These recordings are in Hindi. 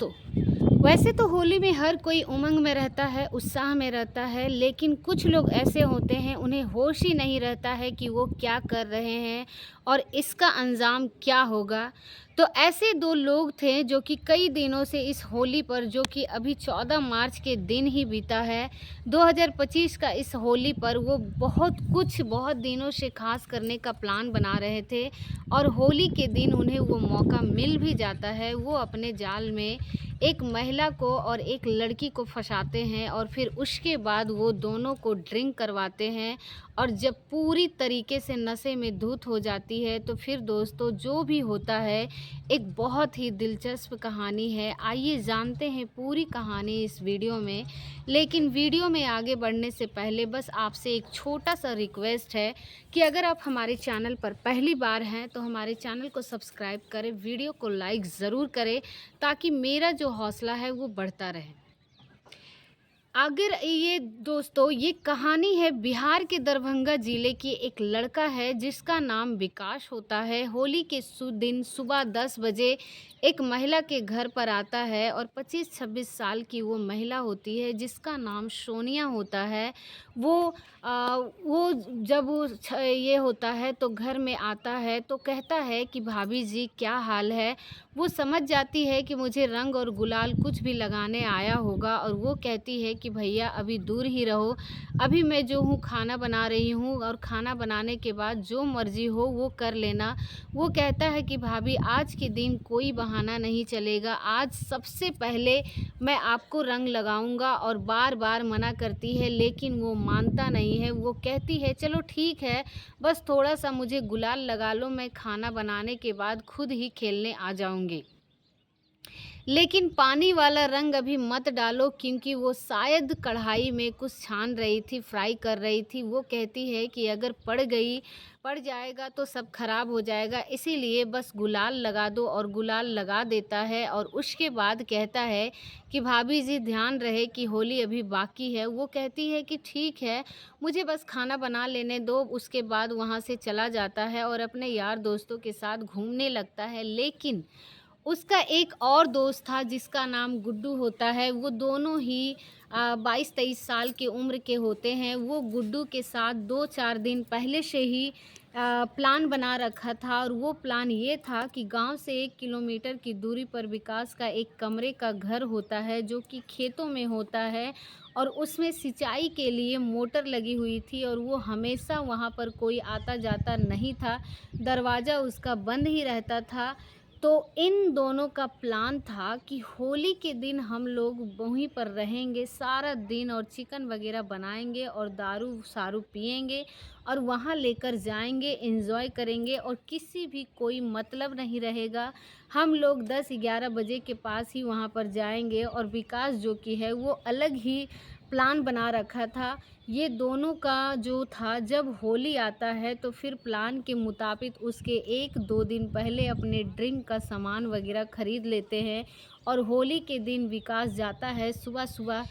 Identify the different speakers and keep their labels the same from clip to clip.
Speaker 1: दोस्तों, वैसे तो होली में हर कोई उमंग में रहता है, उत्साह में रहता है, लेकिन कुछ लोग ऐसे होते हैं उन्हें होश ही नहीं रहता है कि वो क्या कर रहे हैं और इसका अंजाम क्या होगा। तो ऐसे 2 लोग थे जो कि कई दिनों से इस होली पर, जो कि अभी 14 मार्च के दिन ही बीता है, 2025 का इस होली पर वो बहुत दिनों से ख़ास करने का प्लान बना रहे थे और होली के दिन उन्हें वो मौका मिल भी जाता है। वो अपने जाल में एक महिला को और एक लड़की को फंसाते हैं और फिर उसके बाद वो दोनों को ड्रिंक करवाते हैं और जब पूरी तरीके से नशे में धुत हो जाती है तो फिर दोस्तों जो भी होता है, एक बहुत ही दिलचस्प कहानी है। आइए जानते हैं पूरी कहानी इस वीडियो में। लेकिन वीडियो में आगे बढ़ने से पहले बस आपसे एक छोटा सा रिक्वेस्ट है कि अगर आप हमारे चैनल पर पहली बार हैं तो हमारे चैनल को सब्सक्राइब करें, वीडियो को लाइक ज़रूर करें ताकि मेरा जो हौसला है वो बढ़ता रहे। अगर ये दोस्तों, ये कहानी है बिहार के दरभंगा ज़िले की। एक लड़का है जिसका नाम विकास होता है। होली के दिन सुबह 10 बजे एक महिला के घर पर आता है और 25-26 साल की वो महिला होती है जिसका नाम सोनिया होता है। वो जब ये होता है तो घर में आता है तो कहता है कि भाभी जी क्या हाल है। वो समझ जाती है कि मुझे रंग और गुलाल कुछ भी लगाने आया होगा और वो कहती है कि भैया अभी दूर ही रहो, अभी मैं जो हूँ खाना बना रही हूँ और खाना बनाने के बाद जो मर्ज़ी हो वो कर लेना। वो कहता है कि भाभी आज के दिन कोई बहाना नहीं चलेगा, आज सबसे पहले मैं आपको रंग लगाऊंगा। और बार-बार मना करती है लेकिन वो मानता नहीं है। वो कहती है चलो ठीक है, बस थोड़ा-सा मुझे गुलाल लगा लो, मैं खाना बनाने के बाद खुद ही खेलने आ जाऊँगी। लेकिन पानी वाला रंग अभी मत डालो क्योंकि वो शायद कढ़ाई में कुछ छान रही थी, फ्राई कर रही थी। वो कहती है कि अगर पड़ जाएगा तो सब खराब हो जाएगा, इसीलिए बस गुलाल लगा दो। और गुलाल लगा देता है और उसके बाद कहता है कि भाभी जी ध्यान रहे कि होली अभी बाकी है। वो कहती है कि ठीक है, मुझे बस खाना बना लेने दो। उसके बाद वहाँ से चला जाता है और अपने यार दोस्तों के साथ घूमने लगता है। लेकिन उसका एक और दोस्त था जिसका नाम गुड्डू होता है। वो दोनों ही 22-23 साल की उम्र के होते हैं। वो गुड्डू के साथ 2-4 दिन पहले से ही प्लान बना रखा था और वो प्लान ये था कि गांव से 1 किलोमीटर की दूरी पर विकास का एक कमरे का घर होता है जो कि खेतों में होता है और उसमें सिंचाई के लिए मोटर लगी हुई थी और वो हमेशा वहाँ पर कोई आता जाता नहीं था, दरवाज़ा उसका बंद ही रहता था। तो इन दोनों का प्लान था कि होली के दिन हम लोग वहीं पर रहेंगे सारा दिन और चिकन वगैरह बनाएंगे और दारू-शारू पिएंगे और वहाँ लेकर जाएंगे, एंजॉय करेंगे और किसी भी कोई मतलब नहीं रहेगा। हम लोग 10-11 बजे के पास ही वहाँ पर जाएंगे और विकास जो कि है वो अलग ही प्लान बना रखा था। ये दोनों का जो था, जब होली आता है तो फिर प्लान के मुताबिक उसके 1-2 दिन पहले अपने ड्रिंक का सामान वगैरह ख़रीद लेते हैं और होली के दिन विकास जाता है सुबह-सुबह,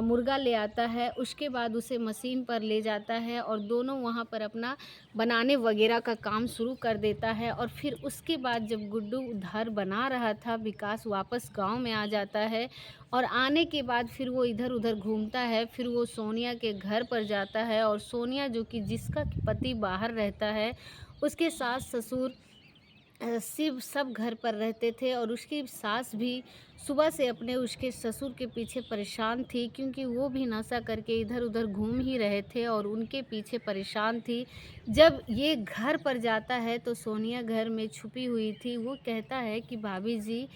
Speaker 1: मुर्गा ले आता है, उसके बाद उसे मशीन पर ले जाता है और दोनों वहाँ पर अपना बनाने वगैरह का काम शुरू कर देता है। और फिर उसके बाद जब गुड्डू उधर बना रहा था, विकास वापस गाँव में आ जाता है और आने के बाद फिर वो इधर-उधर घूमता है। फिर वो सोनिया के घर पर जाता है और सोनिया जो कि जिसका पति बाहर रहता है, उसके सास-ससुर शिव सब घर पर रहते थे और उसकी सास भी सुबह से अपने उसके ससुर के पीछे परेशान थी क्योंकि वो भी नशा करके इधर-उधर घूम ही रहे थे और उनके पीछे परेशान थी। जब ये घर पर जाता है तो सोनिया घर में छुपी हुई थी। वो कहता है कि भाभी जी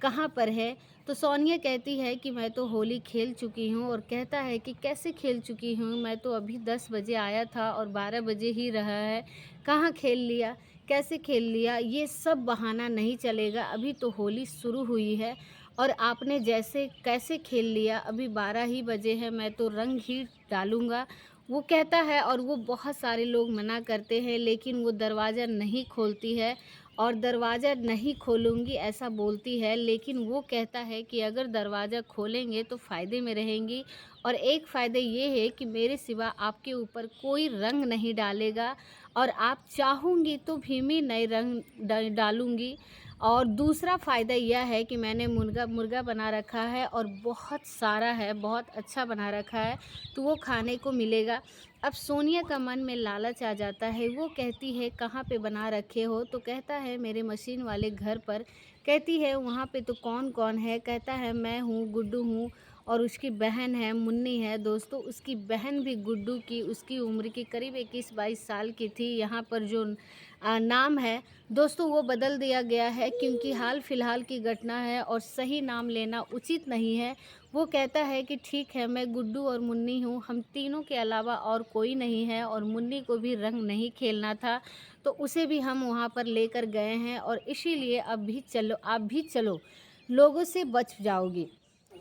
Speaker 1: कहाँ पर है? तो सोनिया कहती है कि मैं तो होली खेल चुकी हूँ और कहता है कि कैसे खेल चुकी हूँ? मैं तो अभी 10 बजे आया था और 12 बजे ही रहा है। कहाँ खेल लिया? कैसे खेल लिया? ये सब बहाना नहीं चलेगा, अभी तो होली शुरू हुई है और आपने जैसे कैसे खेल लिया? अभी 12 ही बजे हैं, मैं तो रंग ही डालूँगा। वो कहता है और वो बहुत सारे लोग मना करते हैं लेकिन वो दरवाज़ा नहीं खोलती है और दरवाज़ा नहीं खोलूँगी ऐसा बोलती है। लेकिन वो कहता है कि अगर दरवाज़ा खोलेंगे तो फ़ायदे में रहेंगी और एक फ़ायदा ये है कि मेरे सिवा आपके ऊपर कोई रंग नहीं डालेगा और आप चाहूँगी तो भी मैं नए रंग डालूँगी। और दूसरा फ़ायदा यह है कि मैंने मुर्गा मुर्गा बना रखा है और बहुत सारा है, बहुत अच्छा बना रखा है, तो वो खाने को मिलेगा। अब सोनिया का मन में लालच आ जाता है, वो कहती है कहाँ पे बना रखे हो? तो कहता है मेरे मशीन वाले घर पर। कहती है वहाँ पे तो कौन-कौन है? कहता है मैं हूँ, गुड्डू हूँ और उसकी बहन है, मुन्नी है। दोस्तों उसकी बहन भी गुड्डू की उसकी उम्र की करीब 21-22 साल की थी। यहाँ पर जो नाम है दोस्तों वो बदल दिया गया है क्योंकि हाल फिलहाल की घटना है और सही नाम लेना उचित नहीं है। वो कहता है कि ठीक है मैं गुड्डू और मुन्नी हूँ, हम तीनों के अलावा और कोई नहीं है और मुन्नी को भी रंग नहीं खेलना था, तो उसे भी हम वहाँ पर लेकर गए हैं और इसीलिए अब भी चलो आप भी चलो, लोगों से बच जाओगी।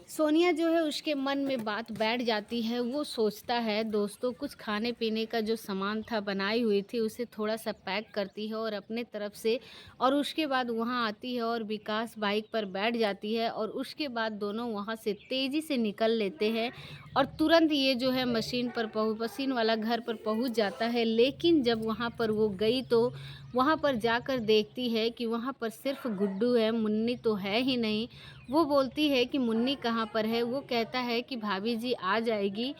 Speaker 1: सोनिया जो है उसके मन में बात बैठ जाती है, वो सोचता है दोस्तों कुछ खाने-पीने का जो सामान था बनाई हुई थी उसे थोड़ा-सा पैक करती है और अपने तरफ से और उसके बाद वहाँ आती है और विकास बाइक पर बैठ जाती है और उसके बाद दोनों वहाँ से तेज़ी से निकल लेते हैं और तुरंत ये जो है मशीन वाला घर पर पहुँच जाता है। लेकिन जब वहाँ पर वो गई तो वहाँ पर जाकर देखती है कि वहाँ पर सिर्फ़ गुड्डू है, मुन्नी तो है ही नहीं। वो बोलती है कि मुन्नी कहाँ पर है? वो कहता है कि भाभी जी आ जाएगी,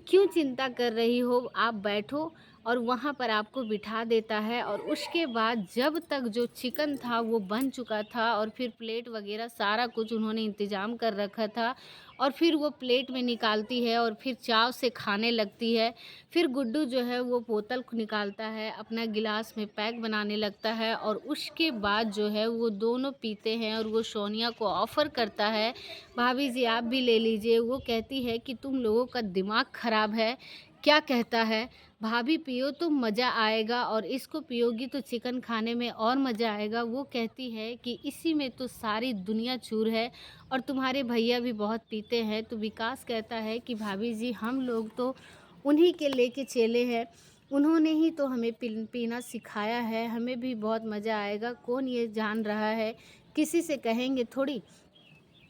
Speaker 1: क्यों चिंता कर रही हो? आप बैठो और वहाँ पर आपको बिठा देता है और उसके बाद जब तक जो चिकन था वो बन चुका था और फिर प्लेट वग़ैरह सारा कुछ उन्होंने इंतज़ाम कर रखा था और फिर वो प्लेट में निकालती है और फिर चाव से खाने लगती है। फिर गुड्डू जो है वो बोतल निकालता है, अपना गिलास में पैक बनाने लगता है और उसके बाद जो है वो दोनों पीते हैं और वो सोनिया को ऑफ़र करता है, भाभी जी आप भी ले लीजिए। वो कहती है कि तुम लोगों का दिमाग ख़राब है, क्या कहता है? भाभी पियो तो मज़ा आएगा और इसको पियोगी तो चिकन खाने में और मज़ा आएगा। वो कहती है कि इसी में तो सारी दुनिया चूर है और तुम्हारे भैया भी बहुत पीते हैं। तो विकास कहता है कि भाभी जी हम लोग तो उन्हीं के लेके चले हैं, उन्होंने ही तो हमें पीना सिखाया है, हमें भी बहुत मज़ा आएगा। कौन ये जान रहा है, किसी से कहेंगे थोड़ी।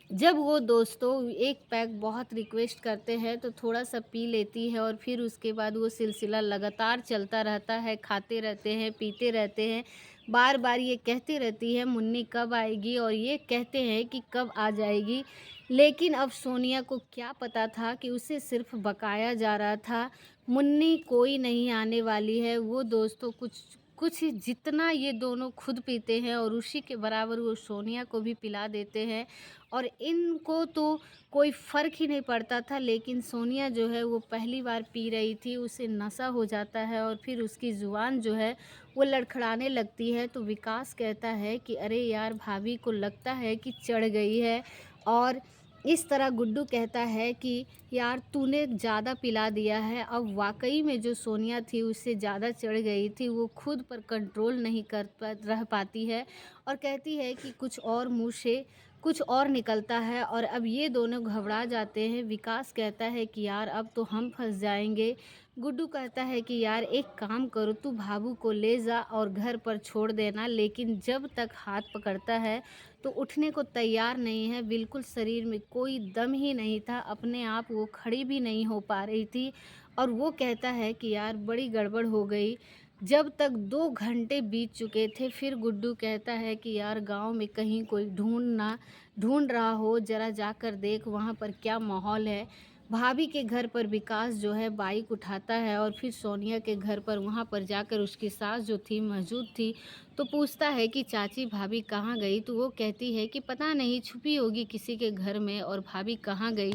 Speaker 1: जब वो दोस्तों एक पैक बहुत रिक्वेस्ट करते हैं तो थोड़ा-सा पी लेती है और फिर उसके बाद वो सिलसिला लगातार चलता रहता है, खाते रहते हैं, पीते रहते हैं। बार-बार ये कहती रहती है मुन्नी कब आएगी और ये कहते हैं कि कब आ जाएगी। लेकिन अब सोनिया को क्या पता था कि उसे सिर्फ़ बकाया जा रहा था, मुन्नी कोई नहीं आने वाली है। वो दोस्तों कुछ कुछ जितना ये दोनों खुद पीते हैं और उसी के बराबर वो सोनिया को भी पिला देते हैं और इनको तो कोई फ़र्क ही नहीं पड़ता था। लेकिन सोनिया जो है वो पहली बार पी रही थी, उसे नशा हो जाता है और फिर उसकी ज़ुबान जो है वो लड़खड़ाने लगती है। तो विकास कहता है कि अरे यार भाभी को लगता है कि चढ़ गई है और इस तरह गुड्डू कहता है कि यार तूने ज़्यादा पिला दिया है। अब वाक़ई में जो सोनिया थी उससे ज़्यादा चढ़ गई थी, वो खुद पर कंट्रोल नहीं कर रह पाती है और कहती है कि कुछ और मुँह से कुछ और निकलता है और अब ये दोनों घबरा जाते हैं। विकास कहता है कि यार अब तो हम फँस जाएँगे। गुड्डू कहता है कि यार एक काम करो तू भाभू को ले जा और घर पर छोड़ देना। लेकिन जब तक हाथ पकड़ता है तो उठने को तैयार नहीं है, बिल्कुल शरीर में कोई दम ही नहीं था, अपने आप वो खड़ी भी नहीं हो पा रही थी और वो कहता है कि यार बड़ी गड़बड़ हो गई। जब तक 2 घंटे बीत चुके थे फिर गुड्डू कहता है कि यार गाँव में कहीं कोई ढूँढ रहा हो, ज़रा जाकर देख वहाँ पर क्या माहौल है। भाभी के घर पर विकास जो है बाइक उठाता है और फिर सोनिया के घर पर वहाँ पर जाकर उसकी सास जो थी मौजूद थी, तो पूछता है कि चाची भाभी कहाँ गई? तो वो कहती है कि पता नहीं छुपी होगी किसी के घर में और भाभी कहाँ गई?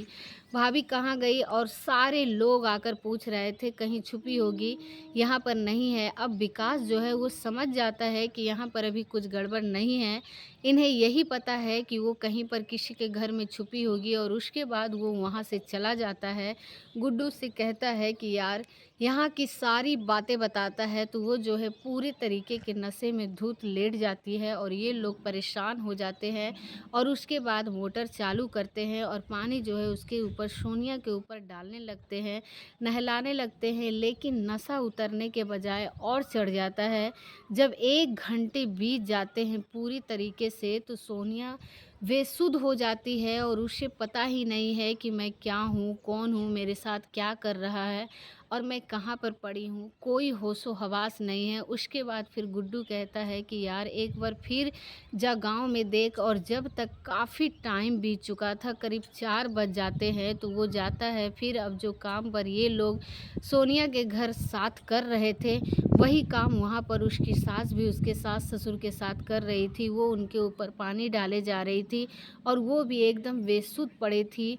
Speaker 1: भाभी कहाँ गई? और सारे लोग आकर पूछ रहे थे कहीं छुपी होगी, यहाँ पर नहीं है। अब विकास जो है वो समझ जाता है कि यहाँ पर अभी कुछ गड़बड़ नहीं है। इन्हें यही पता है कि वो कहीं पर किसी के घर में छुपी होगी और उसके बाद वो वहाँ से चला जाता है। गुड्डू से कहता है कि यार यहाँ की सारी बातें बताता है तो वो जो है पूरे तरीके के नशे में धुत लेट जाती है और ये लोग परेशान हो जाते हैं और उसके बाद मोटर चालू करते हैं और पानी जो है उसके ऊपर सोनिया के ऊपर डालने लगते हैं, नहलाने लगते हैं। लेकिन नशा उतरने के बजाय और चढ़ जाता है। जब 1 घंटे बीत जाते हैं पूरी तरीके से तो सोनिया बेसुध हो जाती है और उसे पता ही नहीं है कि मैं क्या हूँ, कौन हूँ, मेरे साथ क्या कर रहा है। और मैं कहाँ पर पड़ी हूँ, कोई होशो-हवास नहीं है। उसके बाद फिर गुड्डू कहता है कि यार एक बार फिर जा गाँव में देख, और जब तक काफ़ी टाइम बीत चुका था, करीब 4 बज जाते हैं, तो वो जाता है फिर अब जो काम पर ये लोग सोनिया के घर साथ कर रहे थे, वही काम वहाँ पर उसकी सास भी उसके सास-ससुर के साथ कर रही थी। वो उनके ऊपर पानी डाले जा रही थी और वो भी एकदम बेसुध पड़ी थी।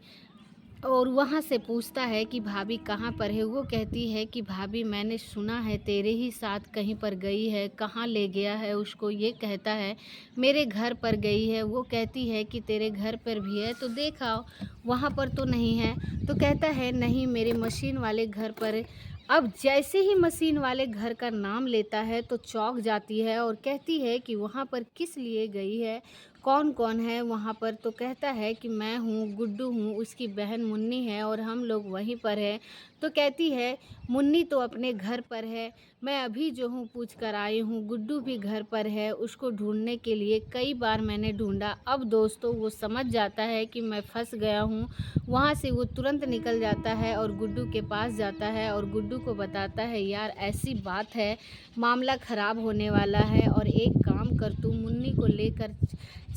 Speaker 1: और वहाँ से पूछता है कि भाभी कहाँ पर है? वो कहती है कि भाभी मैंने सुना है तेरे ही साथ कहीं पर गई है, कहाँ ले गया है उसको? ये कहता है मेरे घर पर गई है। वो कहती है कि तेरे घर पर भी है तो देख आओ, वहाँ पर तो नहीं है। तो कहता है नहीं, मेरे मशीन वाले घर पर है। अब जैसे ही मशीन वाले घर का नाम लेता है तो चौंक जाती है और कहती है कि वहाँ पर किस लिए गई है, कौन-कौन है वहाँ पर? तो कहता है कि मैं हूँ, गुड्डू हूँ, उसकी बहन मुन्नी है और हम लोग वहीं पर हैं। तो कहती है मुन्नी तो अपने घर पर है, मैं अभी जो हूँ पूछ कर आई हूँ, गुड्डू भी घर पर है, उसको ढूँढने के लिए कई बार मैंने ढूँढा। अब दोस्तों वो समझ जाता है कि मैं फँस गया हूँ। वहाँ से वो तुरंत निकल जाता है और गुड्डू के पास जाता है और गुड्डू को बताता है यार ऐसी बात है, मामला ख़राब होने वाला है और एक काम कर, तू मुन्नी को लेकर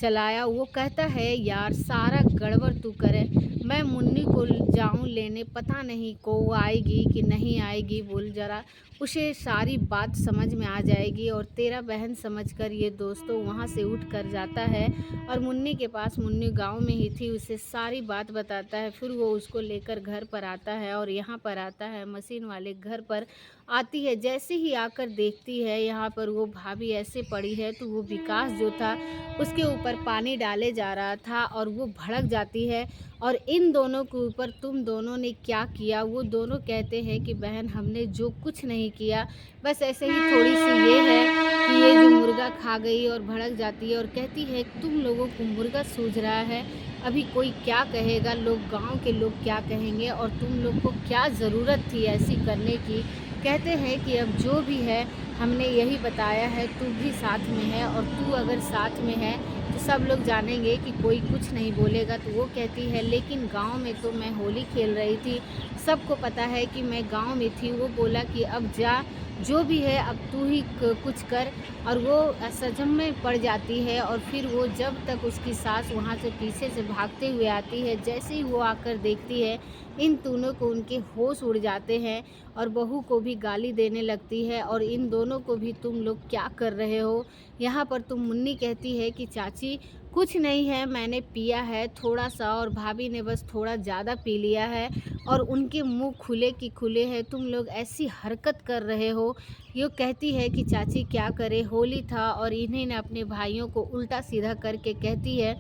Speaker 1: चलाया। वो कहता है यार सारा गड़बड़ तू करे, मैं मुन्नी को जाऊं लेने, पता नहीं को वो आएगी कि नहीं आएगी, बोल जरा, उसे सारी बात समझ में आ जाएगी। और तेरा बहन समझकर ये दोस्तों वहाँ से उठ कर जाता है और मुन्नी के पास, मुन्नी गांव में ही थी, उसे सारी बात बताता है। फिर वो उसको लेकर घर पर आता है और यहाँ पर आता है मशीन वाले घर पर। आती है, जैसे ही आकर देखती है यहाँ पर वो भाभी ऐसे पड़ी है, तो वो विकास जो था उसके ऊपर पानी डाले जा रहा था और वो भड़क जाती है और इन दोनों के ऊपर तुम दोनों ने क्या किया? वो दोनों कहते हैं कि बहन हमने जो कुछ नहीं किया, बस ऐसे ही थोड़ी सी ये है कि ये जो मुर्गा खा गई, और भड़क जाती है और कहती है तुम लोगों को मुर्गा सूझ रहा है, अभी कोई क्या कहेगा, लोग गांव के लोग क्या कहेंगे, और तुम लोग को क्या ज़रूरत थी ऐसी करने की? कहते हैं कि अब जो भी है हमने यही बताया है, तू भी साथ में है और तू अगर साथ में है तो सब लोग जानेंगे कि कोई कुछ नहीं बोलेगा। तो वो कहती है लेकिन गांव में तो मैं होली खेल रही थी, सबको पता है कि मैं गांव में थी। वो बोला कि अब जा, जो भी है अब तू ही कुछ कर। और वो असजम में पड़ जाती है और फिर वो जब तक उसकी सास वहाँ से पीछे से भागते हुए आती है, जैसे ही वो आकर देखती है इन दोनों को, उनके होश उड़ जाते हैं और बहू को भी गाली देने लगती है और इन दोनों को भी तुम लोग क्या कर रहे हो यहाँ पर? तुम मुन्नी कहती है कि चाची कुछ नहीं है, मैंने पिया है थोड़ा सा और भाभी ने बस थोड़ा ज़्यादा पी लिया है और उनके मुंह खुले की खुले हैं, तुम लोग ऐसी हरकत कर रहे हो। ये कहती है कि चाची क्या करे, होली था और इन्हीं ने अपने भाइयों को उल्टा सीधा करके कहती है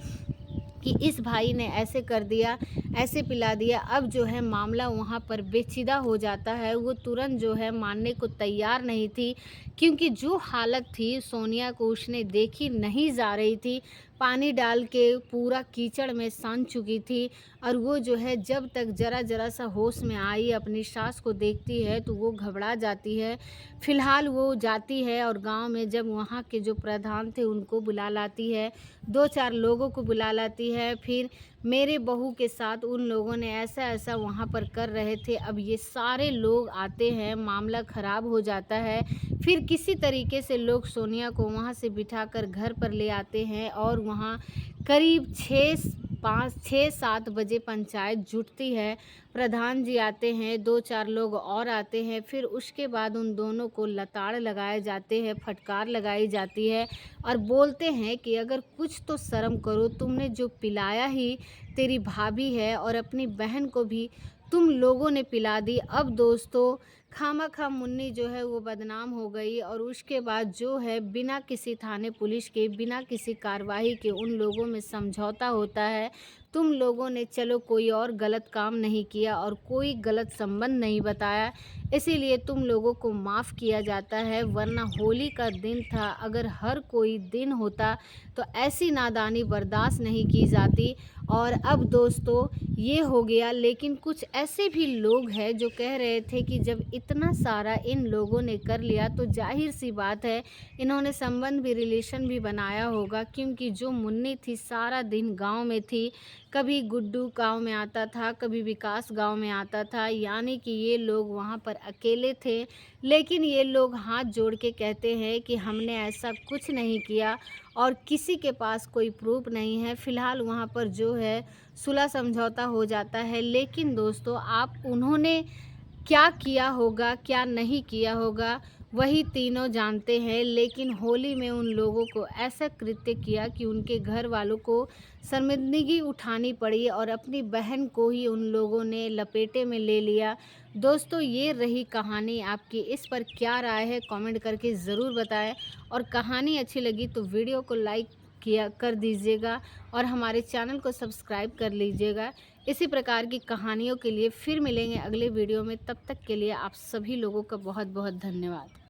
Speaker 1: कि इस भाई ने ऐसे कर दिया, ऐसे पिला दिया। अब जो है मामला वहाँ पर पेचीदा हो जाता है। वो तुरंत जो है मानने को तैयार नहीं थी, क्योंकि जो हालत थी सोनिया को उसने देखी नहीं जा रही थी। पानी डाल के पूरा कीचड़ में सान चुकी थी और वो जो है जब तक ज़रा ज़रा सा होश में आई, अपनी सास को देखती है तो वो घबरा जाती है। फ़िलहाल वो जाती है और गांव में जब वहाँ के जो प्रधान थे उनको बुला लाती है, 2-4 लोगों को बुला लाती है। फिर मेरे बहू के साथ उन लोगों ने ऐसा-ऐसा वहाँ पर कर रहे थे। अब ये सारे लोग आते हैं, मामला ख़राब हो जाता है। फिर किसी तरीके से लोग सोनिया को वहाँ से बिठाकर घर पर ले आते हैं और वहाँ करीब 6-7 बजे पंचायत जुटती है। प्रधान जी आते हैं, 2-4 लोग और आते हैं। फिर उसके बाद उन दोनों को लताड़ लगाए जाते हैं, फटकार लगाई जाती है और बोलते हैं कि अगर कुछ तो शर्म करो, तुमने जो पिलाया ही तेरी भाभी है और अपनी बहन को भी तुम लोगों ने पिला दी। अब दोस्तों खामखा मुन्नी जो है वो बदनाम हो गई और उसके बाद जो है बिना किसी थाने पुलिस के, बिना किसी कार्रवाई के उन लोगों में समझौता होता है। तुम लोगों ने चलो कोई और गलत काम नहीं किया और कोई गलत संबंध नहीं बताया, इसीलिए तुम लोगों को माफ़ किया जाता है, वरना होली का दिन था, अगर हर कोई दिन होता तो ऐसी नादानी बर्दाश्त नहीं की जाती। और अब दोस्तों ये हो गया, लेकिन कुछ ऐसे भी लोग हैं जो कह रहे थे कि जब इतना सारा इन लोगों ने कर लिया तो ज़ाहिर सी बात है इन्होंने संबंध भी रिलेशन भी बनाया होगा, क्योंकि जो मुन्नी थी सारा दिन गांव में थी। कभी गुड्डू गांव में आता था, कभी विकास गांव में आता था, यानी कि ये लोग वहां पर अकेले थे। लेकिन ये लोग हाथ जोड़ के कहते हैं कि हमने ऐसा कुछ नहीं किया और किसी के पास कोई प्रूफ नहीं है। फ़िलहाल वहाँ पर जो है सुलह समझौता हो जाता है। लेकिन दोस्तों, आप उन्होंने क्या किया होगा, क्या नहीं किया होगा, वही तीनों जानते हैं। लेकिन होली में उन लोगों को ऐसा कृत्य किया कि उनके घर वालों को शर्मिंदगी उठानी पड़ी और अपनी बहन को ही उन लोगों ने लपेटे में ले लिया। दोस्तों, ये रही कहानी। आपकी इस पर क्या राय है, कमेंट करके ज़रूर बताएं। और कहानी अच्छी लगी तो वीडियो को लाइक किया कर दीजिएगा और हमारे चैनल को सब्सक्राइब कर लीजिएगा। इसी प्रकार की कहानियों के लिए फिर मिलेंगे अगले वीडियो में। तब तक के लिए आप सभी लोगों का बहुत बहुत धन्यवाद।